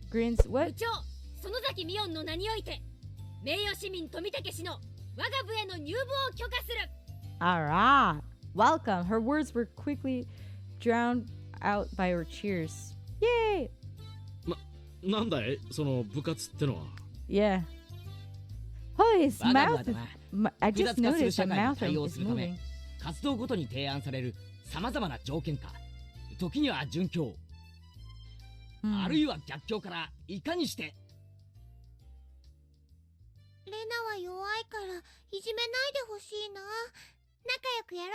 grins. 部 What? 長、園崎ミオンの名において名誉市民富武氏の我が部への入部を許可する。 Alright. Welcome. Her words were quickly drowned out by her cheers. Yay! なんだいその部活ってのは。 Yeah. Oh, his 我が部 mouth はだ is... な。 I 複 just 雑化する noticed 社 the 会に mouth 対応 is するため moving. 活動ごとに提案されるさまざまな条件か時には順境、あるいは逆境からいかにして。レナは弱いからいじめないでほしいな。仲良くやろ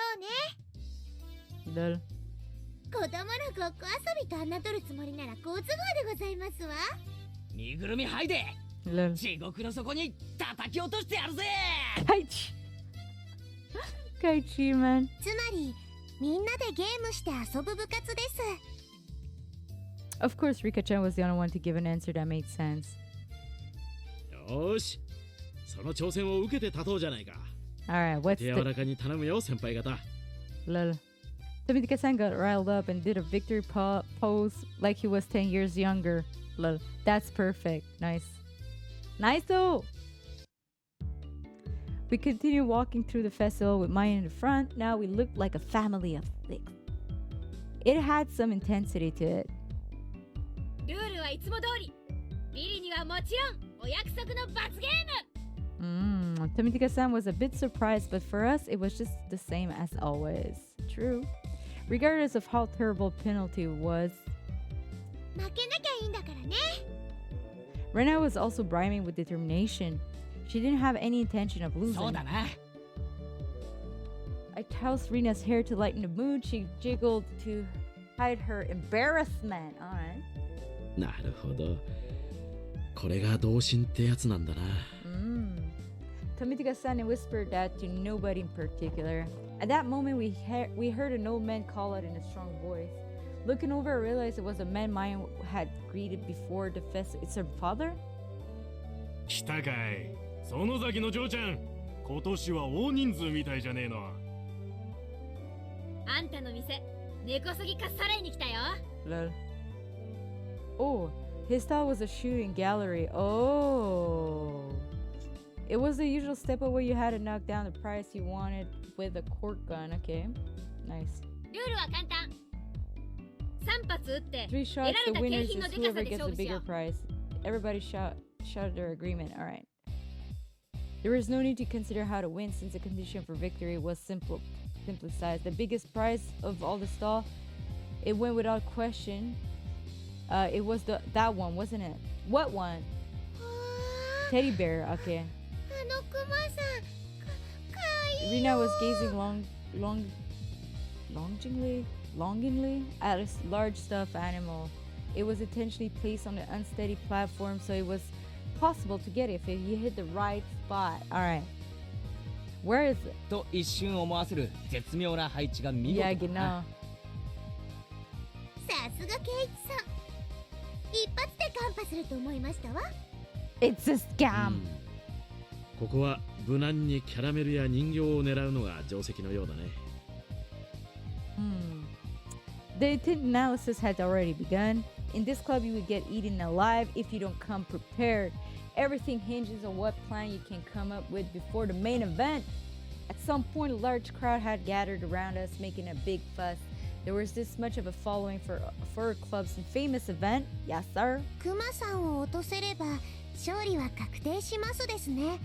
うね。 Lol. 子供のごっこ遊びと侮るつもりなら好都合でございますわ。身ぐるみ剥いで Lol. 地獄の底に叩き落としてやるぜ。 Kaichi. Kaichi, man. つまりみんなでゲームして遊ぶ部活です。 Of course, Rika-chan was the only one to give an answer that made sense. よーし、その挑戦を受けて立とうじゃないか。 Alright, what's 手柔 the... らかに頼むよ先輩方。 Lol. Tomika-san got riled up and did a victory pose like he was 10 years younger. Lol. That's perfect. Nice. Nice though! We continue walking through the festival with Maya in the front. Now we looked like a family of six. It had some intensity to it. ルールはいつも通り。ビリにはもちろんお約束の罰ゲーム。 Tomika-san was a bit surprised, but for us, it was just the same as always. True. Regardless of how terrible penalty was, 負けなきゃいいんだからね。 Rena was also brimming with determination. She didn't have any intention of そう losing. だな。 I tossed Rena's hair to lighten the mood. She jiggled to hide her embarrassment. Alright. なるほど。これが同心ってやつなんだな。Tomika-san whispered that to nobody in particular. At that moment, we heard an old man call out in a strong voice. Looking over, I realized it was a man Maya had greeted before the festival. It's her father? 来たかい。園崎の嬢ちゃん。今年は大人数みたいじゃねえの。あんたの店、根こそぎかっさらいに来たよ。 Lol. Oh, his style was a shooting gallery. Oh. It was the usual step up where you had to knock down the prize you wanted with a cork gun. Okay. Nice. ルールは簡単。3発撃って 3 shots, 得られ the た景 winners 品の is でか whoever さで gets 勝 the 負しよ bigger う。 prize. Everybody shouted their agreement. Alright. There was no need to consider how to win since the condition for victory was simply sized. The biggest prize of all the stall, it went without question. It was that one, wasn't it? What one? Teddybear. Okay. あのクマさん、かわいい。 Rena was gazing longingly at a large stuffed animal. It was intentionally placed on an unsteady platform, so it was possible to get it if you hit the right spot. All right. Where is it? と一瞬思わせる絶妙な配置が見事 Yeah, だ genau. な。さすがケイチさん。一発でカンパすると思いましたわ。It's a scam. ここは無難にキャラメルや人形を狙うのが定石のようだね。The intent analysis had already begun. In this club, you would get eaten alive if you don't come prepared. Everything hinges on what plan you can come up with before the main event. At some point, a large crowd had gathered around us, making a big fuss. There was this much of a following for a club's famous event. Yes, sir. クマさんを落とせれば勝利は確定しますですね。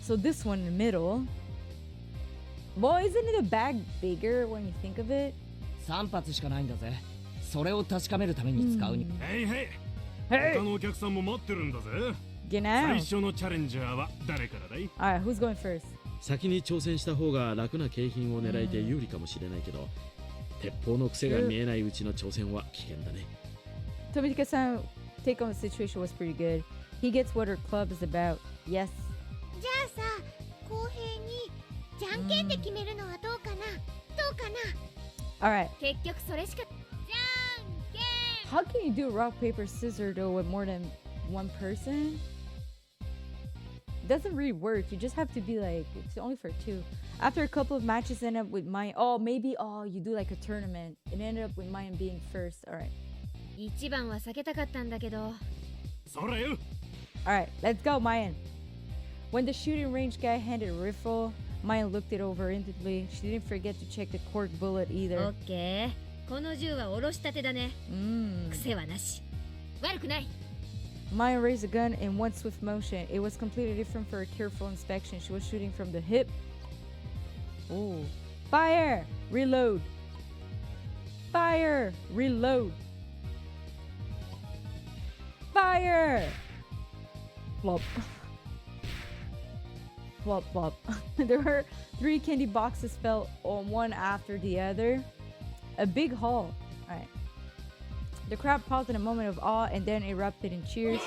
So this one in the middle. Boy, isn't it a bag bigger when you think of it? 3発しかないんだぜ。それを確かめるために使うに。へいへい。 Hey! 他のお客さんも待ってるんだぜ。 Get 最 out. 初のチャレンジャーは誰からだい？ Alright, who's going first? 先に挑戦した方が楽な景品を狙えて有利かもしれないけど、鉄砲の癖が見えないうちの挑戦は危険だね。Tomika-san's take on the situation was pretty good. He gets what her club is about. Yes. じゃあさ、公平にじゃんけんで決めるのはどうかな？どうかな？ Alright. 結局それしか。じゃんけん。 How can you do rock, paper, scissors though with more than one person? It doesn't really work. You just have to be like, it's only for two. After a couple of matches end up with Mayan. Oh, maybe, you do like a tournament. It ended up with Mayan being first. Alright. 一番は避けたかったんだけど、そらよ。 Alright, let's go, Mayan. When the shooting range guy handed a rifle, Mayan looked it over intently. She didn't forget to check the cork bullet オ either. ッケー。この銃はおろしたてだね。癖はなし。悪くない。 Mayan raised the gun in one swift motion. It was completely different for a careful inspection. She was shooting from the hip. Ooh. Fire! Reload! Fire! Reload! Fire! Flop. Flop, flop. There were 3 candy boxes fell on one after the other. A big haul. Alright. The crowd paused in a moment of awe and then erupted in cheers.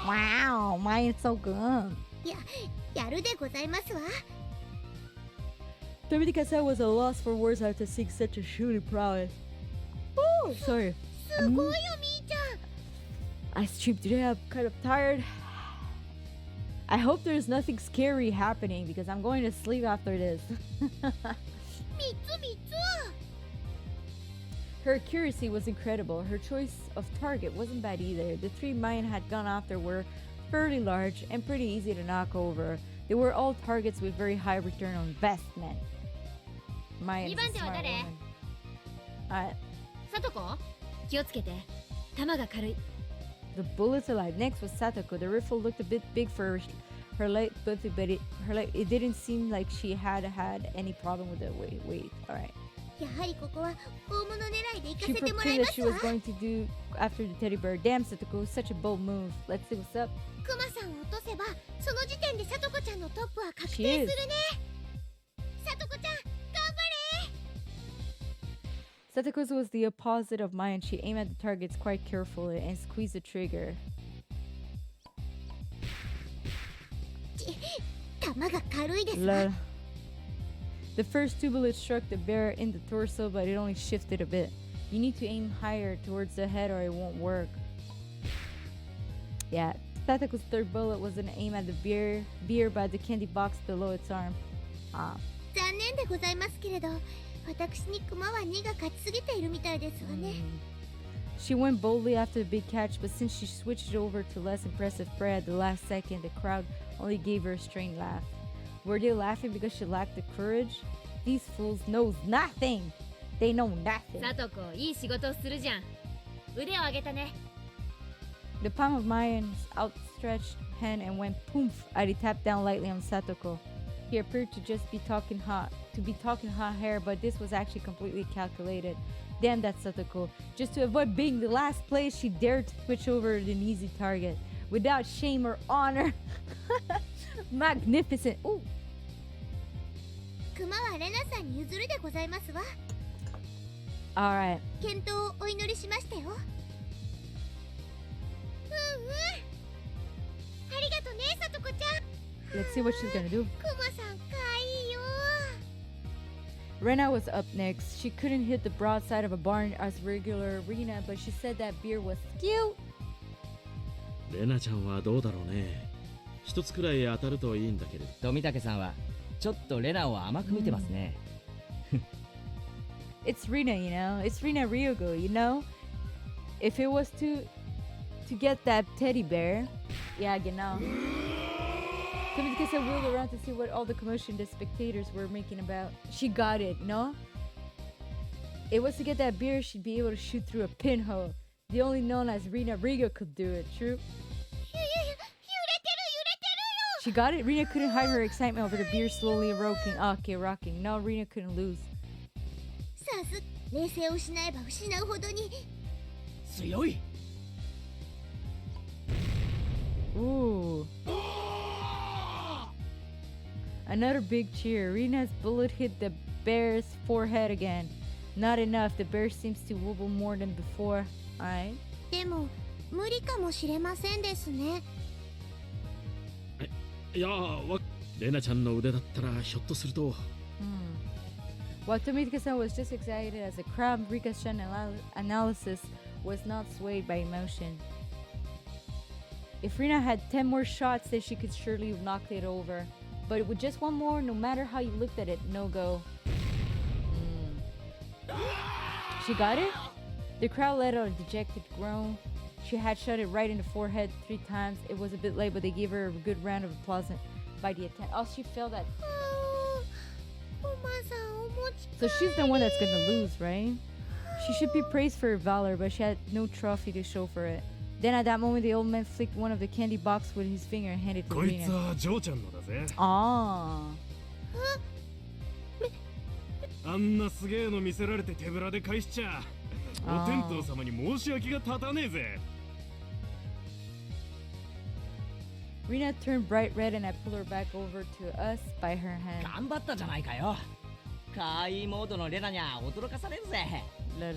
Wow, mine's so good. やるでございますわ。 Dominica was a loss for words after seeing such a shooting prowess. Ooh, sorry. すごいよみーちゃん。 I streamed today. I'm kind of tired. I hope there's nothing scary happening because I'm going to sleep after this. 3つ3つ。 Her accuracy was incredible. Her choice of target wasn't bad either. The 3 Mayan had gone after were fairly large and pretty easy to knock over. They were all targets with very high return on investment. Mayan is a smart woman. Alright. さとこ、気をつけて。弾が軽い。 The bullets alive. Next was Satoko. The rifle looked a bit big for her leg, but it didn't seem like she had any problem with the weight. Alright. やはりここは大物狙いで行か She せてもらい proclaimed ま that す she わ。 was going to do after the teddy bear. Damn, Satoko, such a bold move. Let's see what's up. クマさんを落とせばその時点でさとこちゃんのトップは確 She 定 is. するね。さとこちゃん頑張れ。 Satoko's was the opposite of mine. She aimed at the targets quite carefully and squeezed the trigger. 弾が軽いですわ。 Lol. The first 2 bullets struck the bear in the torso, but it only shifted a bit. You need to aim higher towards the head or it won't work. Yeah, Satoko's 3rd bullet was an aim at the beer by the candy box below its arm. Ah. 残念でございますけれど、私にクマは2が勝ちすぎているみたいですわね。 She went boldly after the big catch, but since she switched over to less impressive prey at the last second, the crowd only gave her a strained laugh. Were they laughing because she lacked the courage? These fools knows nothing. They know nothing. さとこ、いい仕事をするじゃん。腕を上げたね。 The palm of Mayan's outstretched hand and went poof as he tapped down lightly on Satoko. He appeared to just be talking hot hair, but this was actually completely calculated. Damn that Satoko. Just to avoid being the last place, she dared to switch over to an easy target. Without shame or honor. Magnificent. Ooh. クマはレナさんに譲るでございますわ。 Alright. 健闘をお祈りしましたよ。ありがとね、さとこちゃん。 Let's see what she's gonna do. クマさんかわいいよ。 Rena was up next. She couldn't hit the broadside of a barn as regular Rena, but she said that beer was cute. レナちゃんはどうだろうね。一つくらい当たるといいんだけれど。富武さんはちょっとレナを甘く見てますね。It's Rena, you know. It's Rena Ryugu, you know. If it was to get that teddy bear, yeah, genau. Tomika wheeled around to see what all the commotion the spectators were making about. She got it, no? It was to get that beer, she'd be able to shoot through a pinhole. The only known as Rena Ryugu could do it, true? She got it? Rena couldn't hide her excitement over the beer slowly rocking. No, Rena couldn't lose. さす冷静を失えば失うほどに。強い。 Ooh. Another big cheer. Rena's bullet hit the bear's forehead again. Not enough. The bear seems to wobble more than before. Alright. でも無理かもしれませんですね。いやレナちゃんの腕だったらひょっとすると。While Tomika-san was just excited as a crowd, Rika's analysis was not swayed by emotion. If Rena had 10 more shots, then she could surely have knocked it over. But with just one more, no matter how you looked at it, no go. She got it? The crowd let out a dejected groan. She had shot it right in the forehead 3 times. It was a bit late, but they gave her a good round of applause by the attendant. Oh, she felt that. So she's the one that's gonna lose, right? She should be praised for her valor, but she had no trophy to show for it. Then at that moment, the old man flicked one of the candy box with his finger and handed it to こいつ Rena. はジョーちゃんのだぜ。 Ah. あんなすげえの見せられて手ぶらで返しちゃお天道様に申し訳が立たねえぜ。 Rena turned bright red and I pulled her back over to us by her hand. 頑張ったじゃないかよ。かわいいモードのレナにゃ驚かされるぜ。 Lol.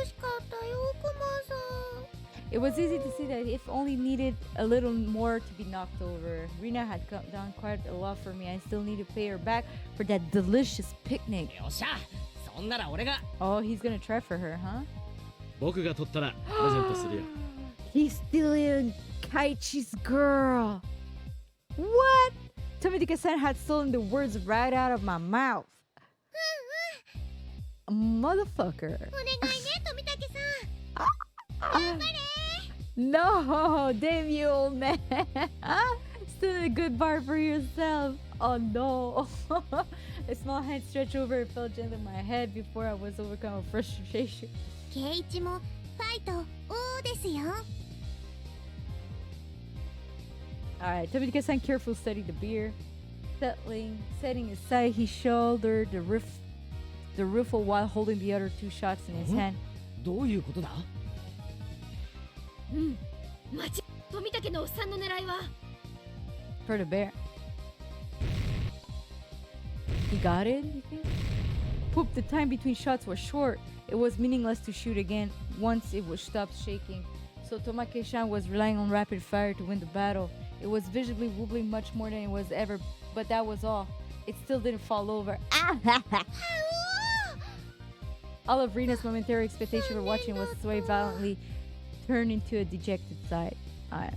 惜しかったよ、クマさん。 It was easy to see that if only needed a little more to be knocked over. Rena had done quite a lot for me. I still need to pay her back for that delicious picnic. よっしゃ、そんなら俺が。 Oh, he's gonna try for her, huh? 僕が取ったらプレゼントするよ。 He's stealing Kaichi's girl. What? Tomika-san had stolen the words right out of my mouth. A motherfucker. お願いね、富武さん。頑張れ。 No, damn you, old man. Still a good bar for yourself. Oh no. A small hand stretched over and fell gently on my head before I was overcome with frustration. ケイチもファイト王ですよ。 Alright, Tomika-san carefully studied the beer. Setting aside, he shouldered the riffle while holding the other 2 shots in his hand. どういうことだ？富武のおっさんの狙いは For the bear. He got it? You think? Poop, the time between shots was short. It was meaningless to shoot again once it was stopped shaking. So Tomake-san was relying on rapid fire to win the battle. It was visibly wobbling much more than it was ever, but that was all. It still didn't fall over. All of Rena's momentary expectation for watching was swayed violently, turned into a dejected sigh. Alright.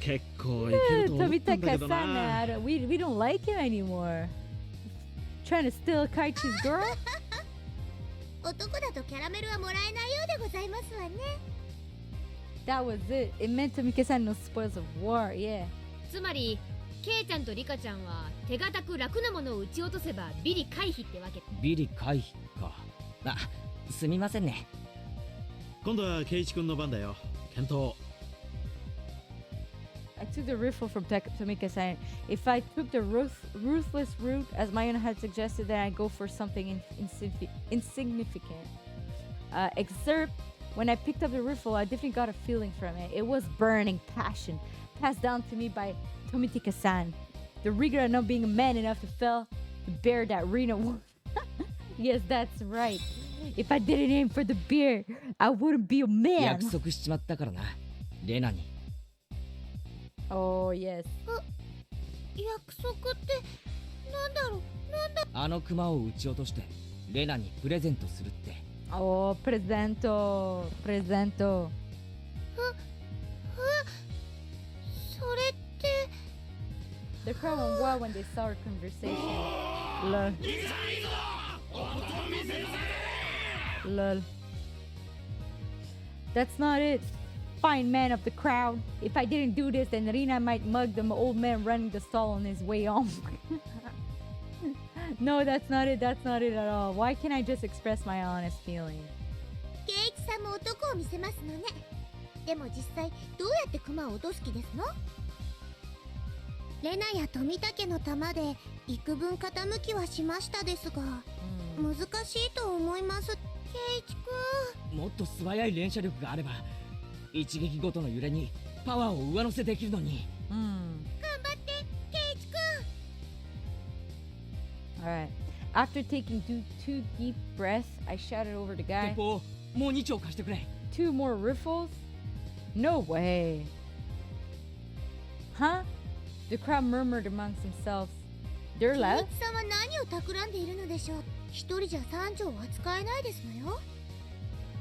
結構いけると思ったんだけどな。 Tomika-san, we don't like him anymore. Trying to steal Kaichi's girl? 男だとキャラメルはもらえないようでございますわね。 That was it. It meant Tomika-san no spoils of war, yeah. つまりケイちゃんとリカちゃんは手堅く楽なものを撃ち落とせばビリ回避ってわけ。ビリ回避か。あ、すみませんね。今度はケイチ君の番だよ。検討。 I took the riffle from Tomika-san. If I took the ruthless route, as Mion had suggested, then I'd go for something insignificant. Except when I picked up the riffle, I definitely got a feeling from it. It was burning passion, passed down to me by Tomika-san. The rigor of not being man enough to fell the bear that Rena won. Yes, that's right. If I didn't aim for the bear, I wouldn't be a man. 約束しちまったからな、レナに。 Oh, yes. 約束ってなんだろう。あのクマを撃ち落としてレナにプレゼントするって。 Oh, presento. それって。 The crowd went wild when they saw our conversation. Lol. Lol. That's not it. Fine man of the crowd. If I didn't do this, then Rena might mug the old man running the stall on his way home. No, that's not it. That's not it at all. Why can't I just express my honest feeling? ケイチさんも男を見せますのね。でも実際どうやってクマを落とす気ですの？レナや富武の玉で幾分傾きはしましたですが、難しいと思います。ケイチくん。もっと素早い連射力があれば一撃ごとの揺れにパワーを上乗せできるのに。頑張ってケイチくん。 Alright. After taking 2 deep breaths, I shouted over the guy. 鉄砲もう2丁貸してくれ。 2 more riffles? No way. Huh? The crowd murmured amongst themselves. They're ケイ left? チさんは何を企んでいるのでしょう。一人じゃ3丁は使えないですのよ。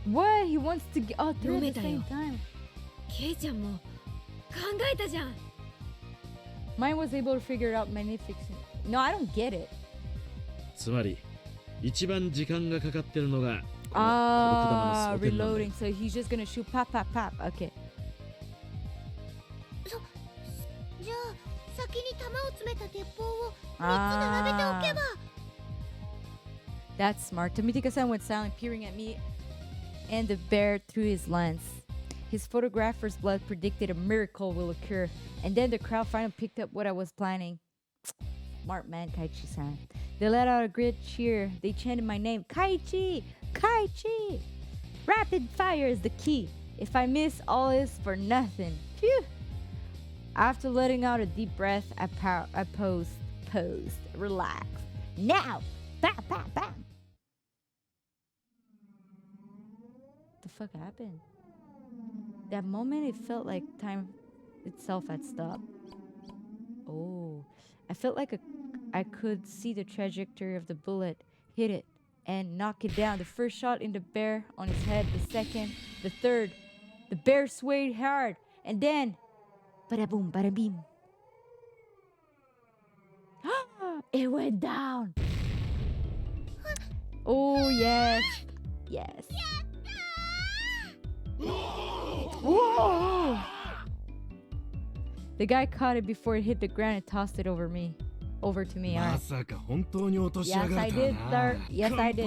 What? He wants to get. Oh, they're at the 飲めたよ。 same time. ケイちゃんも考えたじゃん。 Mine was able to figure it out magnificent. No, I don't get it. つまり一番時間がかかってるのが reloading. So he's just gonna shoot pop, pop, pop. Okay. じゃあ先に弾を詰めた鉄砲を3つ並べておけば。That's smart. Tomitika-san went silent, peering at me and the bear through his lens. His photographer's blood predicted a miracle will occur, and then the crowd finally picked up what I was planning. Smart man, Kaichi-san. They let out a great cheer. They chanted my name, Kaichi! Kaichi! Rapid fire is the key. If I miss, all is for nothing. Phew! After letting out a deep breath, I posed, relaxed. Now! Bam, bam, bam! What the fuck happened? That moment, it felt like time itself had stopped. Oh, I felt like I could see the trajectory of the bullet, hit it, and knock it down. The first shot in the bear on his head, the second, the third. The bear swayed hard, and then, bada boom, bada beam. It went down. Oh yes, yes. Whoa! The guy caught it before it hit the ground and tossed it over to me. Alright. Yes, I did, sir. Yes, I did.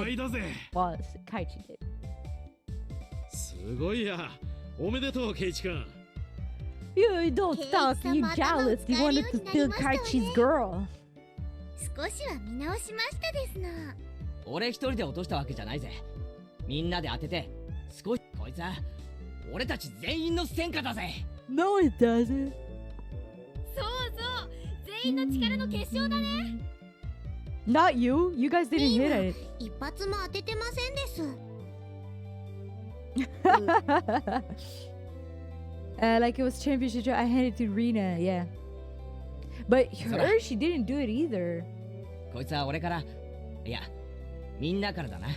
Well, Kaichi did. すごいや。おめでとう、ケイチ君。You don't talk, you jealous. You wanted to steal Kaichi's girl. 少しは見直しましたですな。俺一人で落としたわけじゃないぜ。みんなで当てて、少しこいつは俺たち全員の戦果だぜ。No, it doesn't. そうそう、全員の力の結晶だね。Not you. You guys didn't hit it. 一発も当ててませんです。Like it was championship. I handed it to Rena. Yeah. But her, she didn't do it either. こいつは俺から、いや、みんなからだな。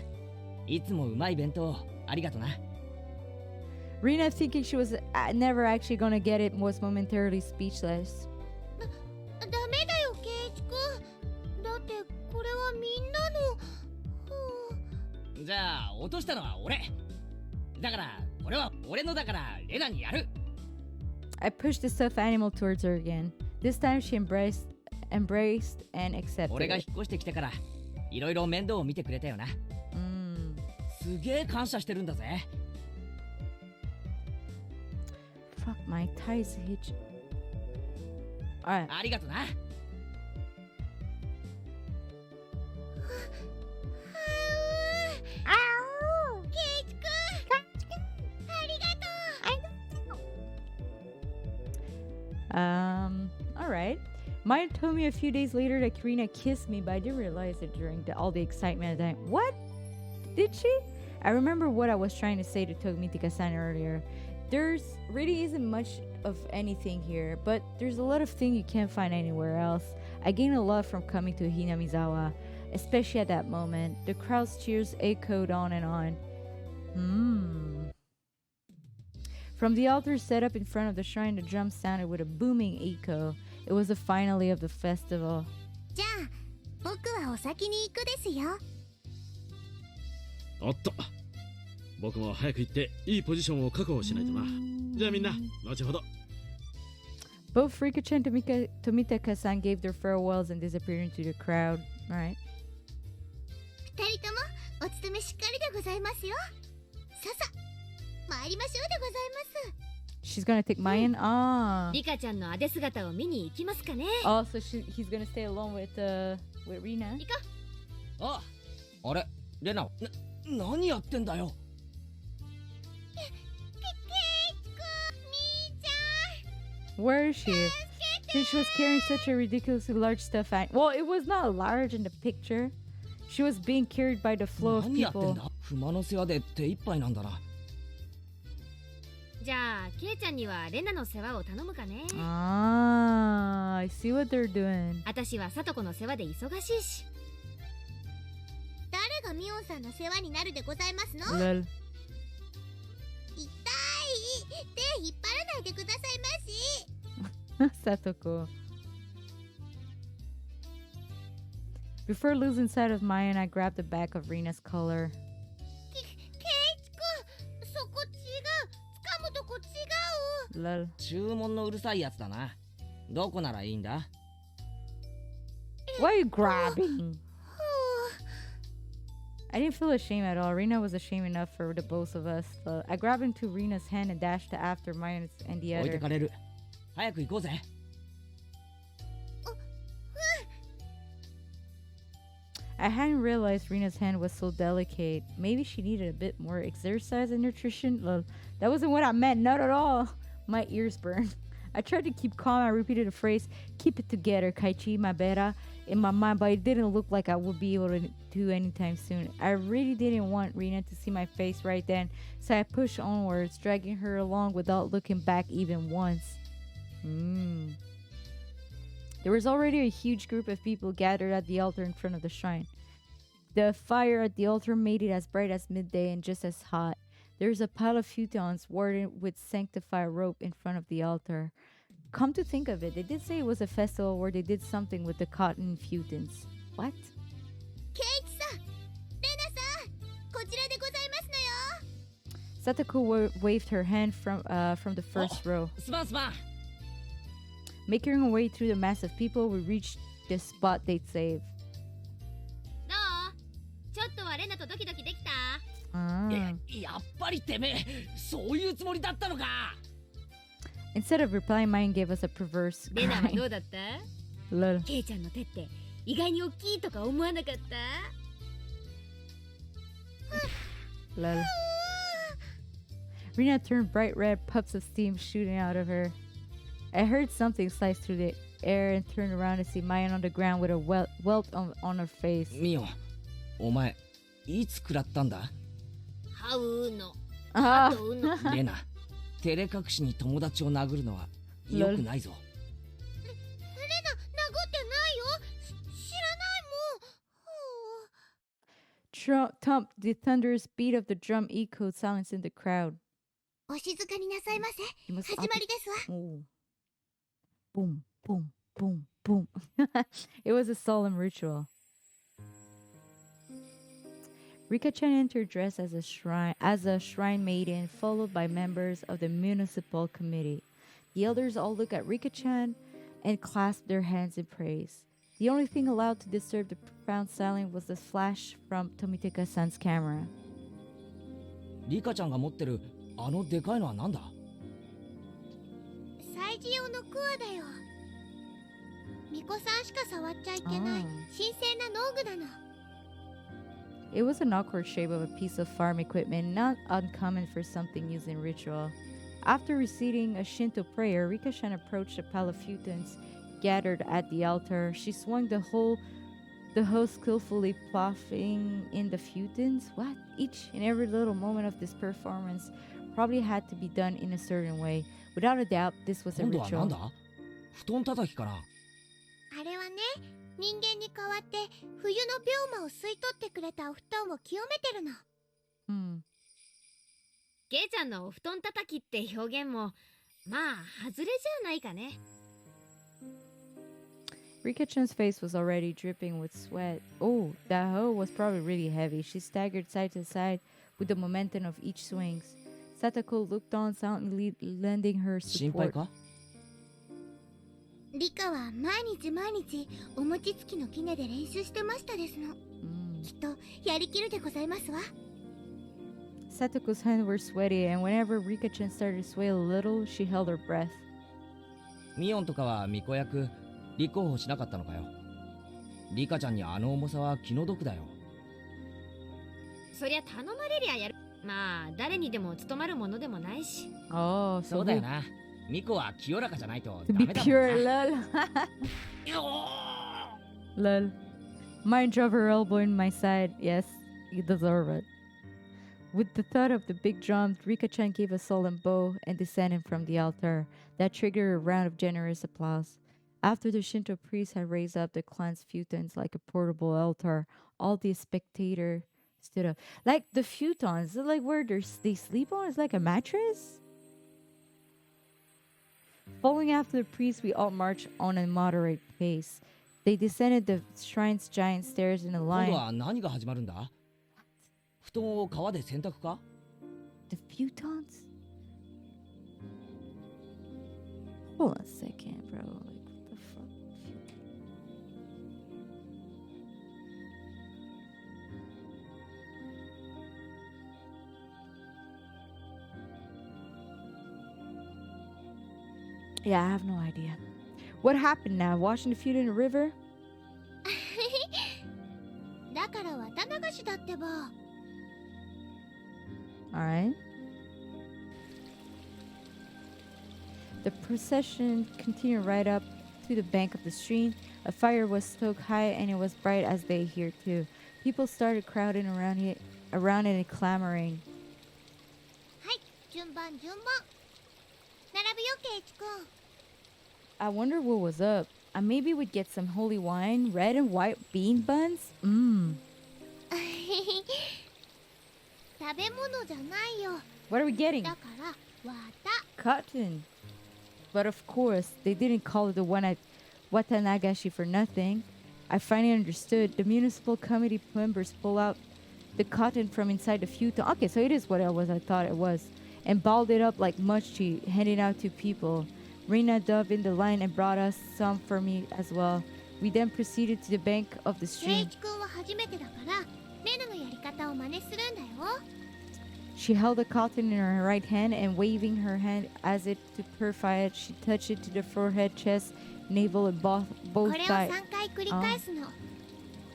いつもうまい弁当ありがとな。Rena, thinking she was never actually gonna get it, was momentarily speechless. ダメだよ、ケイチ君。だってこれはみんなの。じゃあ落としたのは俺。だからこれは俺のだからレナにやる。I pushed the stuffed animal towards her again. This time she embraced and accepted. 俺が引っ越してきてからいろいろ面倒を見てくれたよな。すげえ感謝してるんだぜ。Fuck, my ties hitch. Alright. ありがとな。ケイチ君、ありがとう。Alright. Maya told me a few days later that Karina kissed me, but I didn't realize it during all the excitement of the time. What? Did she? I remember what I was trying to say to Tomitika-san earlier. There's really isn't much of anything here, but there's a lot of things you can't find anywhere else. I gained a lot from coming to Hinamizawa, especially at that moment. The crowd's cheers echoed on and on. From the altar set up in front of the shrine, the drums sounded with a booming echo. It was the finale of the festival. じゃあ、僕はお先に行くですよ。おっと。僕も早く行っていいポジションを確保しないとな。じゃあみんな、後ほど。Both Rika and Tomitaka-san gave their farewells and disappeared into the crowd. Alright. 二人ともお勤めしっかりでございますよ。ささ、参りましょうでございます。She's gonna take Mayan? Ah. リカちゃんのあで姿を見に行きますかね。Oh, so he's gonna stay alone with Rena? 行こう。あ、あれ、レナ、何やってんだよ。Where is she? Since she was carrying such a ridiculously large stuffed animal. Well, it was not large in the picture. She was being carried by the flow of 何やってん people. だ。熊の世話で手一杯なんだな。じゃあ、ケイちゃんにはレナの世話を頼むかね。Ah, I see what they're doing. 私はサトコの世話で忙しいし。誰がミオンさんの世話になるでございますの？ Lol. 痛い。手引っ張らないでくださいまし。Satoko. Before losing sight of Mion, I grabbed the back of Rena's collar. ケイチくん、そこ違う。掴むとこ違う。 Lol. 注文のうるさいやつだな。どこならいいんだ？ Why are you grabbing? I didn't feel ashamed at all. Rena was ashamed enough for the both of us. I grabbed into Rena's hand and dashed after Mion and the 置いて other. かれる。早く行こうぜ。I hadn't realized Rena's hand was so delicate. Maybe she needed a bit more exercise and nutrition. Lol. That wasn't what I meant, not at all. My ears burned. I tried to keep calm. I repeated the phrase, "Keep it together, Kaichi, my beta," in my mind, but it didn't look like I would be able to do anytime soon. I really didn't want Rena to see my face right then, so I pushed onwards, dragging her along without looking back even once. There was already a huge group of people gathered at the altar in front of the shrine. The fire at the altar made it as bright as midday and just as hot. There's a pile of futons worded with sanctified rope in front of the altar. Come to think of it, they did say it was a festival where they did something with the cotton futons. What? ケイチさん、レナさん、こちらでございますのよ。 Satoko waved her hand from the first row. すまんすまん。 Making her way through the mass of people, we reached the spot they'd saved. どう？ちょっとはレナとドキドキできた？ やっぱりてめえ、そういうつもりだったのか。 Instead of replying, Mion gave us a perverse レナはど cry. うだった？ Lol. ケイちゃんの手って意外に大きいとか思わなかった？ Lol. Rena turned bright red, puffs of steam shooting out of her. I heard something slice through the air and turned around to see Mion on the ground with a welt on her face. ミオン、お前いつ食らったんだ？ハウの。 Ah. とうの。レナ、照れ隠しに友達を殴るのは良くないぞ。レナ、殴ってないよ。知らないもん。Thump, the thunderous beat of the drum echoed silence in the crowd. お静かになさいませ。 You must 始まりですわ。 Oh. Boom, boom, boom, boom. It was a solemn ritual. Rika-chan entered dressed as a shrine maiden, followed by members of the municipal committee. The elders all looked at Rika-chan and clasped their hands in praise. The only thing allowed to disturb the profound silence was the flash from Tomitaka-san's camera. リカちゃんが持ってるあのでかいのはなんだ？祭事用のクワだよ。巫女さんしか触っちゃいけない神聖な農具なの。 It was an awkward shape of a piece of farm equipment, not uncommon for something used in ritual. After reciting a Shinto prayer, Rika-chan approached a pile of futons gathered at the altar. She swung the host skillfully ploughing in the futons. What? Each and every little moment of this performance probably had to be done in a certain way. Without a doubt, this was a 今度はなん ritual. だ？布団叩きかな？あれはね、人間に代わって冬の病魔を吸い取ってくれたお布団を清めてるの。ケイちゃんのお布団叩きって表現もまあ外れじゃないかね。 Rika-chan's face was already dripping with sweat. Oh, that hoe was probably really heavy. She staggered side to side with the momentum of each swings. Satoko looked on silently, lending her 心配 support. か？リカは毎日お餅つきの杵で練習してましたですの。きっとやりきるでございますわ。 Satoko's hands were sweaty, and whenever Rika-chan started to sway a little, she held her breath. ミオンとかは巫女役立候補しなかったのかよ。リカちゃんにあの重さは気の毒だよ。そりゃ頼まれりゃやる。まあ誰にでも務まるものでもないし。 Oh, そ so うだよな。ミコは清らかじゃないと to ダ be メだもん pure, な。 lol. Lol. Mine drove her elbow in my side. Yes, you deserve it. With the thud of the big drum, Rika-chan gave a solemn bow and descended from the altar. That triggered a round of generous applause. After the Shinto priest had raised up the clan's futons like a portable altar, all the spectators stood up. Like the futons, is it like where they sleep on? It's like a mattress? Following after the priest, we all marched on a moderate pace. They descended the shrine's giant stairs in a 今度 line. は何が始まるんだ？布団を川で洗濯か？ The futons? Hold on a second, bro. Like, what the fuck? Yeah, I have no idea. What happened now? Washing the feet in the river? だから綿流しだってば。 Alright. The procession continued right up to the bank of the stream. A fire was stoked high and it was bright as day here too. People started crowding around it and clamoring. はい、順番。並ぶよ、ケイチ君。 I wonder what was up. Maybe we'd get some holy wine, red and white bean buns? Mmm. 食べ物じゃないよ。 What are we getting? だから綿。 Cotton. But of course, they didn't call it the one at Watanagashi for nothing. I finally understood. The municipal committee members pull out the cotton from inside the futon. Okay, so it is what I thought it was. And balled it up like mochi, handing out to people. Rena dove in the line and brought us some for me as well. We then proceeded to the bank of the ケイ stream. チ君は初めてだからレナのやり方を真似するんだよ。 She held the cotton in her right hand and waving her hand as if to purify it, she touched it to the forehead, chest, navel, and both これを thighs. 3回繰り返すの。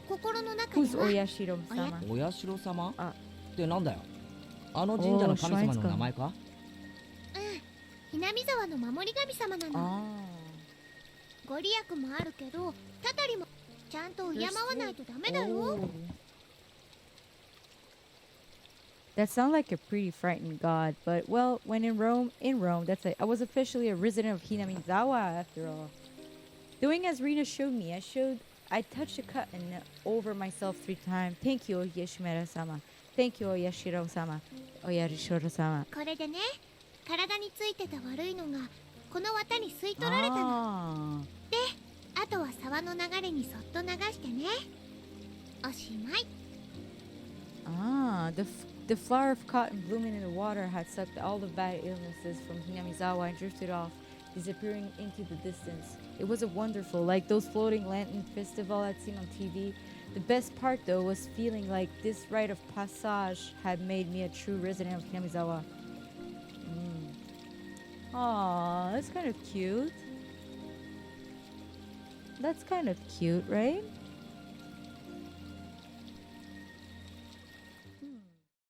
心の中 Who's では Oyashiro-sama? お社様？あってなんだよ？あの神社の神様の名前か？ひなみ沢の守り神様なの。 Oh. ご利益もあるけど、たたりもちゃんと敬わないとダメだよ。 Oh. That sounds like a pretty frightened god, but well, when in Rome, that's it. I was officially a resident of Hinamizawa after all. Doing as Rena showed me, I touched the cotton over myself 3 times. Thank you, Yashimera-sama. Thank you, Oyashiro-sama. Oyashiro-sama. これでね、体についてた悪いのがこの綿に吸い取られたの。 Ah. あとは沢の流れにそっと流してね。おしまい。 Ah, the flower of cotton blooming in the water had sucked all the bad illnesses from Hinamizawa and drifted off, disappearing into the distance. It was a wonderful, like those floating lantern festival I'd seen on TV. The best part though was feeling like this rite of passage had made me a true resident of Hinamizawa. Aw, that's kind of cute. That's kind of cute, right?